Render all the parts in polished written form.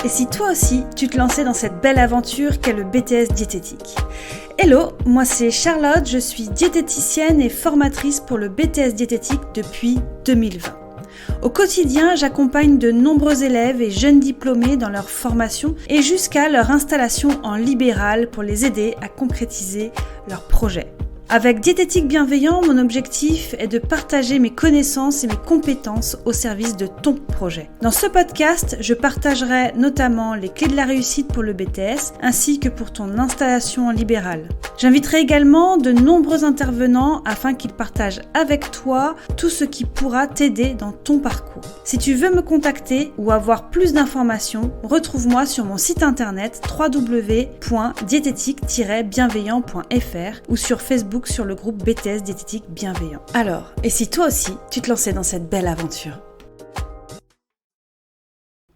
Et si toi aussi, tu te lançais dans cette belle aventure qu'est le BTS diététique? Hello, moi c'est Charlotte, je suis diététicienne et formatrice pour le BTS diététique depuis 2020. Au quotidien, j'accompagne de nombreux élèves et jeunes diplômés dans leur formation et jusqu'à leur installation en libéral pour les aider à concrétiser leurs projets. Avec Diététique Bienveillant, mon objectif est de partager mes connaissances et mes compétences au service de ton projet. Dans ce podcast, je partagerai notamment les clés de la réussite pour le BTS ainsi que pour ton installation en libéral. J'inviterai également de nombreux intervenants afin qu'ils partagent avec toi tout ce qui pourra t'aider dans ton parcours. Si tu veux me contacter ou avoir plus d'informations, retrouve-moi sur mon site internet www.diététique-bienveillant.fr ou sur Facebook sur le groupe BTS Diététique Bienveillant. Alors, et si toi aussi, tu te lançais dans cette belle aventure?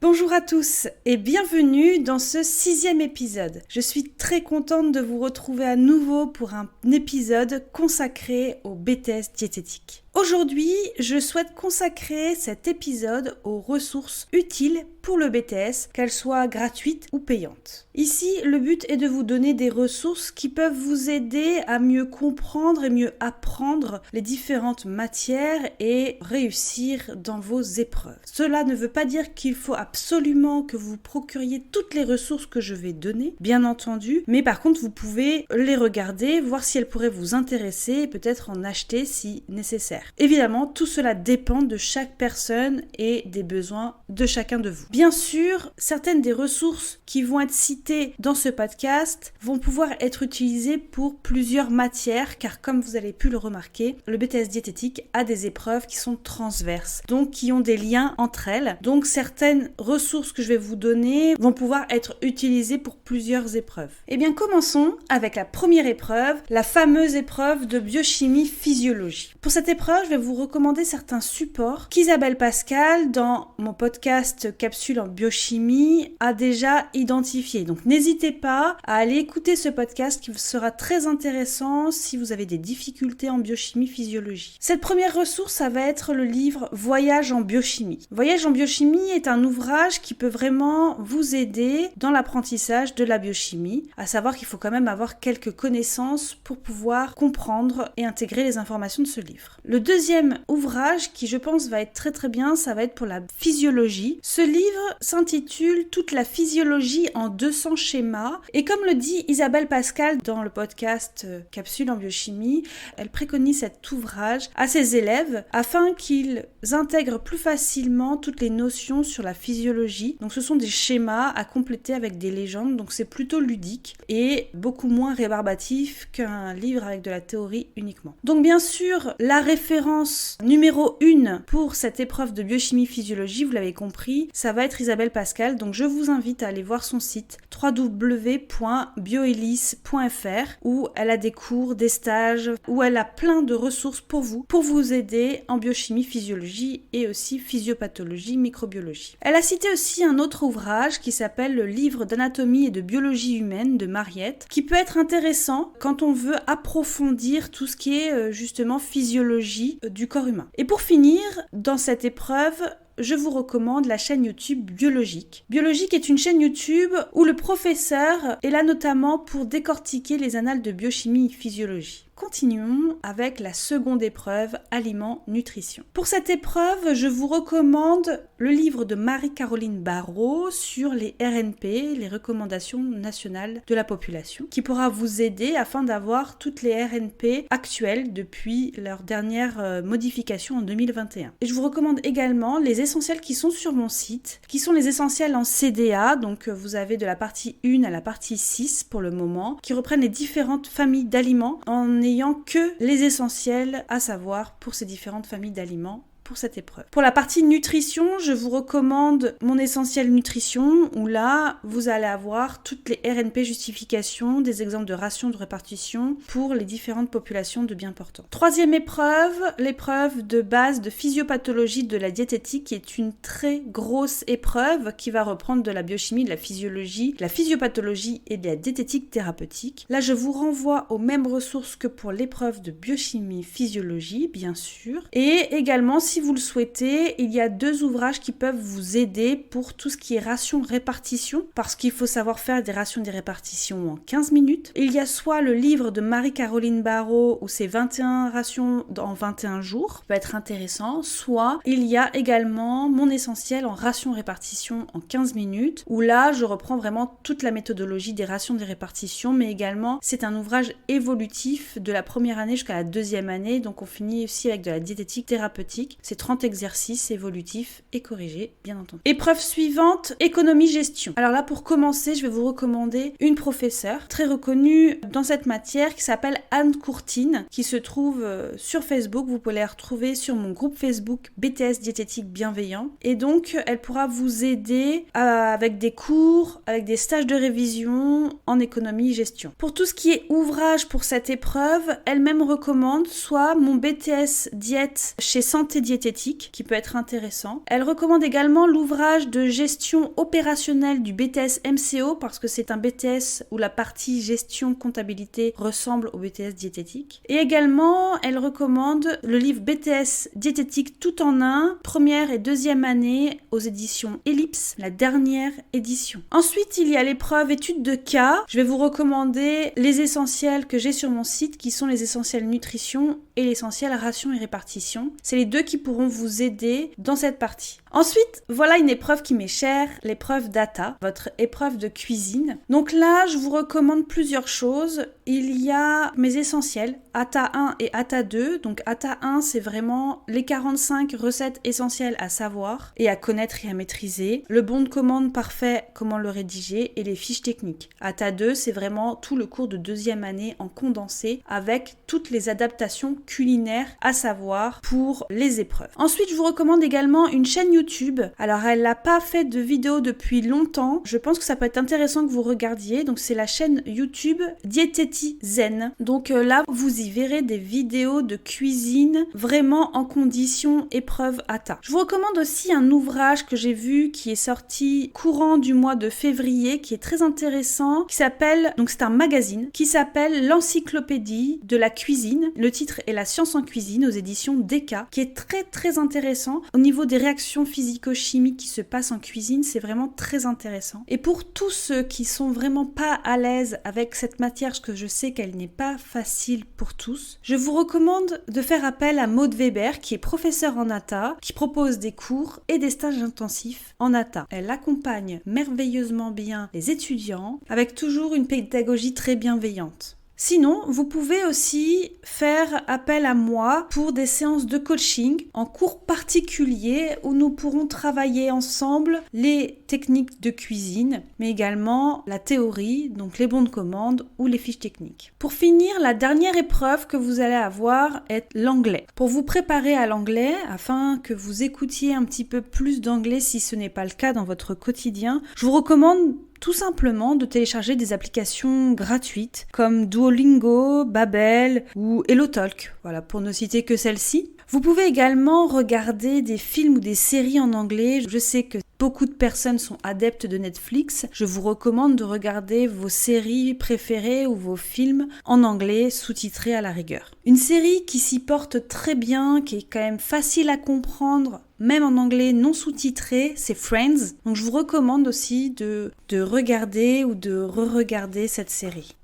Bonjour à tous et bienvenue dans ce 6e épisode. Je suis très contente de vous retrouver à nouveau pour un épisode consacré au BTS diététique. Aujourd'hui, je souhaite consacrer cet épisode aux ressources utiles pour le BTS, qu'elles soient gratuites ou payantes. Ici, le but est de vous donner des ressources qui peuvent vous aider à mieux comprendre et mieux apprendre les différentes matières et réussir dans vos épreuves. Cela ne veut pas dire qu'il faut absolument que vous procuriez toutes les ressources que je vais donner, bien entendu, mais par contre, vous pouvez les regarder, voir si elles pourraient vous intéresser et peut-être en acheter si nécessaire. Évidemment, tout cela dépend de chaque personne et des besoins de chacun de vous. Bien sûr, certaines des ressources qui vont être citées dans ce podcast vont pouvoir être utilisées pour plusieurs matières, car comme vous avez pu le remarquer, le BTS diététique a des épreuves qui sont transverses, donc qui ont des liens entre elles. Donc certaines ressources que je vais vous donner vont pouvoir être utilisées pour plusieurs épreuves. Eh bien, commençons avec la première épreuve, la fameuse épreuve de biochimie physiologie. Pour cette épreuve, je vais vous recommander certains supports qu'Isabelle Pascal, dans mon podcast Capsule en biochimie, a déjà identifiés. Donc n'hésitez pas à aller écouter ce podcast qui sera très intéressant si vous avez des difficultés en biochimie physiologie. Cette première ressource, ça va être le livre Voyage en biochimie. Voyage en biochimie est un ouvrage qui peut vraiment vous aider dans l'apprentissage de la biochimie, à savoir qu'il faut quand même avoir quelques connaissances pour pouvoir comprendre et intégrer les informations de ce livre. Le deuxième ouvrage qui je pense va être très très bien, ça va être pour la physiologie. Ce livre s'intitule Toute la physiologie en 200 schémas et comme le dit Isabelle Pascal dans le podcast Capsule en biochimie, elle préconise cet ouvrage à ses élèves afin qu'ils intègrent plus facilement toutes les notions sur la physiologie. Donc ce sont des schémas à compléter avec des légendes, donc c'est plutôt ludique et beaucoup moins rébarbatif qu'un livre avec de la théorie uniquement. Donc bien sûr, la référence numéro 1 pour cette épreuve de biochimie physiologie, vous l'avez compris, ça va être Isabelle Pascal, donc je vous invite à aller voir son site www.bioelis.fr où elle a des cours, des stages, où elle a plein de ressources pour vous aider en biochimie physiologie et aussi physiopathologie, microbiologie. Elle a cité aussi un autre ouvrage qui s'appelle le livre d'anatomie et de biologie humaine de Mariette, qui peut être intéressant quand on veut approfondir tout ce qui est justement physiologie du corps humain. Et pour finir, dans cette épreuve, je vous recommande la chaîne YouTube Biologique. Biologique est une chaîne YouTube où le professeur est là notamment pour décortiquer les annales de biochimie et physiologie. Continuons avec la seconde épreuve, aliments-nutrition. Pour cette épreuve, je vous recommande le livre de Marie-Caroline Barraud sur les RNP, les recommandations nationales de la population, qui pourra vous aider afin d'avoir toutes les RNP actuelles depuis leur dernière modification en 2021. Et je vous recommande également les essentiels qui sont sur mon site, qui sont les essentiels en CDA, donc vous avez de la partie 1 à la partie 6 pour le moment, qui reprennent les différentes familles d'aliments en n'ayant que les essentiels à savoir pour ces différentes familles d'aliments pour cette épreuve. Pour la partie nutrition, je vous recommande mon essentiel nutrition où là, vous allez avoir toutes les RNP justifications, des exemples de rations de répartition pour les différentes populations de bien portants. Troisième épreuve, l'épreuve de base de physiopathologie de la diététique qui est une très grosse épreuve qui va reprendre de la biochimie, de la physiologie, de la physiopathologie et de la diététique thérapeutique. Là, je vous renvoie aux mêmes ressources que pour l'épreuve de biochimie, physiologie, bien sûr. Et également, si si vous le souhaitez, il y a 2 ouvrages qui peuvent vous aider pour tout ce qui est ration-répartition, parce qu'il faut savoir faire des rations des répartitions en 15 minutes. Il y a soit le livre de Marie-Caroline Barraud, où c'est 21 rations en 21 jours, ça peut être intéressant, soit il y a également Mon essentiel en ration-répartition en 15 minutes, où là, je reprends vraiment toute la méthodologie des rations des répartitions, mais également, c'est un ouvrage évolutif de la première année jusqu'à la 2e année, donc on finit aussi avec de la diététique thérapeutique. C'est 30 exercices évolutifs et corrigés, bien entendu. Épreuve suivante, économie-gestion. Alors là, pour commencer, je vais vous recommander une professeure très reconnue dans cette matière qui s'appelle Anne Courtine, qui se trouve sur Facebook. Vous pouvez la retrouver sur mon groupe Facebook BTS Diététique Bienveillant. Et donc, elle pourra vous aider avec des cours, avec des stages de révision en économie-gestion. Pour tout ce qui est ouvrage pour cette épreuve, elle-même recommande soit mon BTS Diète chez Santé Diététique, qui peut être intéressant. Elle recommande également l'ouvrage de gestion opérationnelle du BTS MCO, parce que c'est un BTS où la partie gestion comptabilité ressemble au BTS diététique. Et également, elle recommande le livre BTS Diététique tout en un, première et 2e année aux éditions Ellipse, la dernière édition. Ensuite, il y a l'épreuve étude de cas. Je vais vous recommander les essentiels que j'ai sur mon site, qui sont les essentiels nutrition et l'essentiel ration et répartition. C'est les 2 qui pourront vous aider dans cette partie. Ensuite, voilà une épreuve qui m'est chère, l'épreuve data, votre épreuve de cuisine. Donc là, je vous recommande plusieurs choses. Il y a mes essentiels, ATA 1 et ATA 2. Donc ATA 1, c'est vraiment les 45 recettes essentielles à savoir et à connaître et à maîtriser. Le bon de commande parfait, comment le rédiger et les fiches techniques. ATA 2, c'est vraiment tout le cours de 2e année en condensé avec toutes les adaptations culinaires à savoir pour les épreuves. Ensuite, je vous recommande également une chaîne YouTube. Alors, elle n'a pas fait de vidéo depuis longtemps. Je pense que ça peut être intéressant que vous regardiez. Donc, c'est la chaîne YouTube Diététizen. Donc là, vous y verrez des vidéos de cuisine vraiment en condition épreuve ATA. Je vous recommande aussi un ouvrage que j'ai vu qui est sorti courant du mois de février, qui est très intéressant, qui s'appelle, donc c'est un magazine, qui s'appelle l'Encyclopédie de la cuisine. Le titre est La science en cuisine aux éditions Deka, qui est très très intéressant. Au niveau des réactions physico-chimiques qui se passent en cuisine, c'est vraiment très intéressant. Et pour tous ceux qui sont vraiment pas à l'aise avec cette matière, parce que je sais qu'elle n'est pas facile pour tous, je vous recommande de faire appel à Maud Weber, qui est professeure en ATA, qui propose des cours et des stages intensifs en ATA. Elle accompagne merveilleusement bien les étudiants, avec toujours une pédagogie très bienveillante. Sinon, vous pouvez aussi faire appel à moi pour des séances de coaching en cours particulier où nous pourrons travailler ensemble les techniques de cuisine, mais également la théorie, donc les bons de commande ou les fiches techniques. Pour finir, la dernière épreuve que vous allez avoir est l'anglais. Pour vous préparer à l'anglais, afin que vous écoutiez un petit peu plus d'anglais si ce n'est pas le cas dans votre quotidien, je vous recommande tout simplement de télécharger des applications gratuites comme Duolingo, Babbel ou HelloTalk, voilà, pour ne citer que celles-ci. Vous pouvez également regarder des films ou des séries en anglais. Je sais que beaucoup de personnes sont adeptes de Netflix. Je vous recommande de regarder vos séries préférées ou vos films en anglais sous-titrés à la rigueur. Une série qui s'y porte très bien, qui est quand même facile à comprendre, même en anglais non sous-titré, c'est Friends. Donc je vous recommande aussi de regarder ou de re-regarder cette série.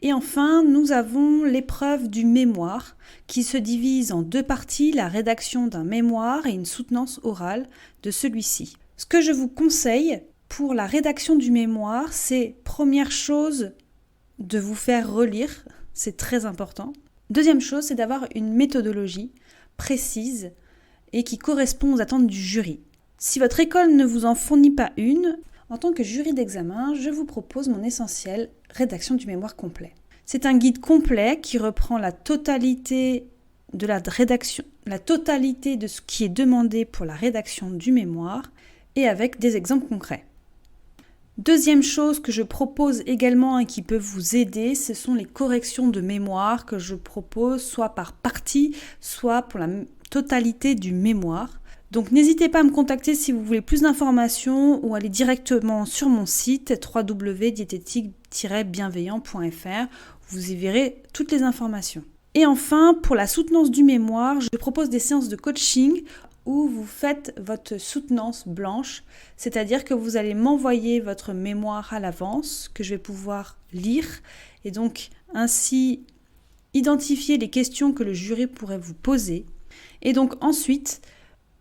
Et enfin, nous avons l'épreuve du mémoire qui se divise en 2 parties, la rédaction d'un mémoire et une soutenance orale de celui-ci. Ce que je vous conseille pour la rédaction du mémoire, c'est première chose de vous faire relire, c'est très important. Deuxième chose, c'est d'avoir une méthodologie précise et qui correspond aux attentes du jury. Si votre école ne vous en fournit pas une, en tant que jury d'examen, je vous propose mon essentiel rédaction du mémoire complet. C'est un guide complet qui reprend la totalité de la rédaction, la totalité de ce qui est demandé pour la rédaction du mémoire et avec des exemples concrets. Deuxième chose que je propose également et qui peut vous aider, ce sont les corrections de mémoire que je propose soit par partie, soit pour la totalité du mémoire. Donc n'hésitez pas à me contacter si vous voulez plus d'informations ou aller directement sur mon site www.diététique-bienveillant.fr. Vous y verrez toutes les informations. Et enfin, pour la soutenance du mémoire, je propose des séances de coaching où vous faites votre soutenance blanche, c'est-à-dire que vous allez m'envoyer votre mémoire à l'avance, que je vais pouvoir lire, et donc ainsi identifier les questions que le jury pourrait vous poser. Et donc ensuite,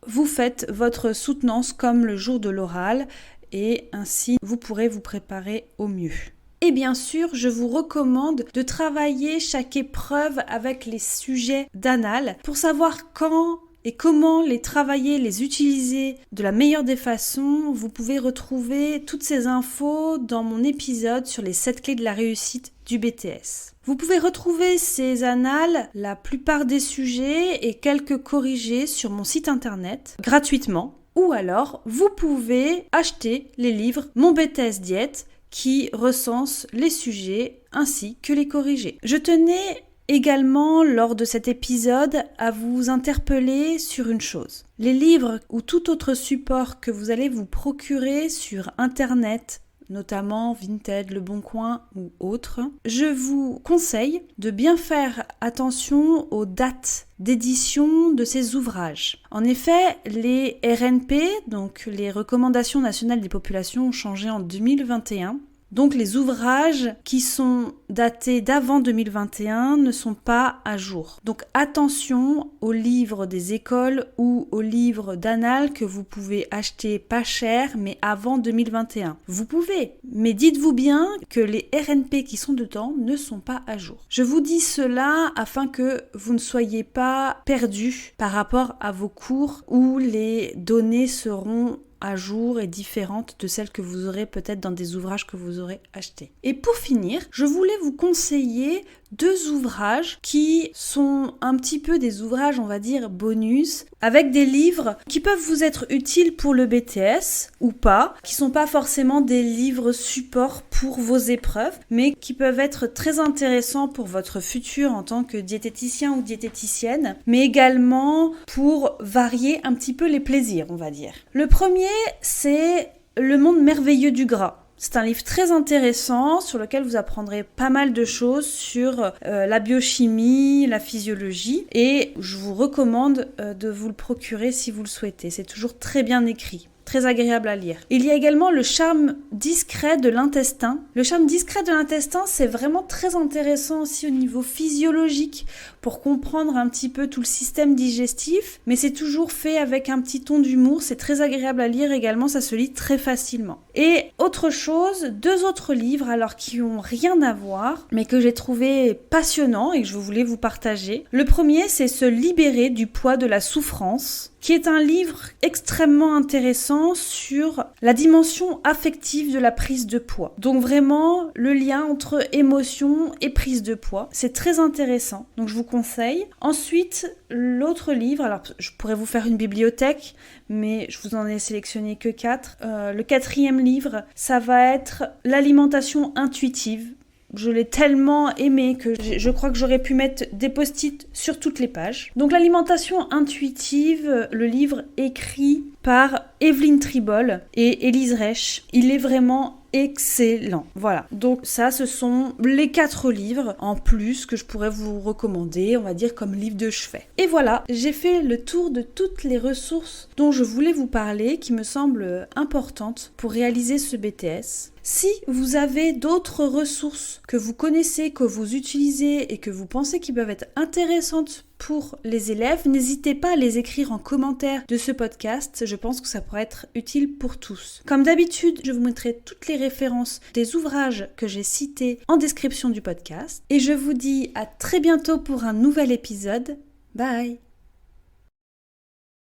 vous faites votre soutenance comme le jour de l'oral, et ainsi vous pourrez vous préparer au mieux. Et bien sûr, je vous recommande de travailler chaque épreuve avec les sujets d'annales pour savoir quand et comment les travailler, les utiliser de la meilleure des façons. Vous pouvez retrouver toutes ces infos dans mon épisode sur les 7 clés de la réussite du BTS. Vous pouvez retrouver ces annales, la plupart des sujets et quelques corrigés sur mon site internet gratuitement. Ou alors, vous pouvez acheter les livres Mon BTS Diète qui recense les sujets ainsi que les corrigés. Je tenais également, lors de cet épisode, à vous interpeller sur une chose. Les livres ou tout autre support que vous allez vous procurer sur Internet, notamment Vinted, Le Bon Coin ou autres, je vous conseille de bien faire attention aux dates d'édition de ces ouvrages. En effet, les RNP, donc les recommandations nationales des populations, ont changé en 2021. Donc les ouvrages qui sont datés d'avant 2021 ne sont pas à jour. Donc attention aux livres des écoles ou aux livres d'annales que vous pouvez acheter pas cher mais avant 2021. Vous pouvez, mais dites-vous bien que les RNP qui sont dedans ne sont pas à jour. Je vous dis cela afin que vous ne soyez pas perdus par rapport à vos cours où les données seront à jour et différentes de celles que vous aurez peut-être dans des ouvrages que vous aurez achetés. Et pour finir, je voulais vous conseiller 2 ouvrages qui sont un petit peu des ouvrages, on va dire, bonus, avec des livres qui peuvent vous être utiles pour le BTS ou pas, qui sont pas forcément des livres support pour vos épreuves, mais qui peuvent être très intéressants pour votre futur en tant que diététicien ou diététicienne, mais également pour varier un petit peu les plaisirs, on va dire. Le premier, c'est Le monde merveilleux du gras. C'est un livre très intéressant sur lequel vous apprendrez pas mal de choses sur la biochimie, la physiologie et je vous recommande de vous le procurer si vous le souhaitez. C'est toujours très bien écrit. Très agréable à lire. Il y a également Le charme discret de l'intestin. Le charme discret de l'intestin, c'est vraiment très intéressant aussi au niveau physiologique pour comprendre un petit peu tout le système digestif, mais c'est toujours fait avec un petit ton d'humour, c'est très agréable à lire également, ça se lit très facilement. Et autre chose, 2 autres livres, alors qui ont rien à voir, mais que j'ai trouvé passionnants et que je voulais vous partager. Le premier, c'est Se libérer du poids de la souffrance, qui est un livre extrêmement intéressant sur la dimension affective de la prise de poids. Donc vraiment, le lien entre émotion et prise de poids. C'est très intéressant, donc je vous conseille. Ensuite, l'autre livre, alors je pourrais vous faire une bibliothèque, mais je vous en ai sélectionné que 4. Le 4e livre, ça va être L'alimentation intuitive. Je l'ai tellement aimé que je crois que j'aurais pu mettre des post-it sur toutes les pages. Donc l'alimentation intuitive, le livre écrit par Evelyne Tribol et Élise Reich. Il est vraiment excellent. Voilà. Donc ça, ce sont les 4 livres en plus que je pourrais vous recommander, on va dire comme livre de chevet. Et voilà, j'ai fait le tour de toutes les ressources dont je voulais vous parler, qui me semblent importantes pour réaliser ce BTS. Si vous avez d'autres ressources que vous connaissez, que vous utilisez et que vous pensez qui peuvent être intéressantes pour les élèves, n'hésitez pas à les écrire en commentaire de ce podcast, je pense que ça pourrait être utile pour tous. Comme d'habitude, je vous mettrai toutes les références des ouvrages que j'ai cités en description du podcast et je vous dis à très bientôt pour un nouvel épisode. Bye!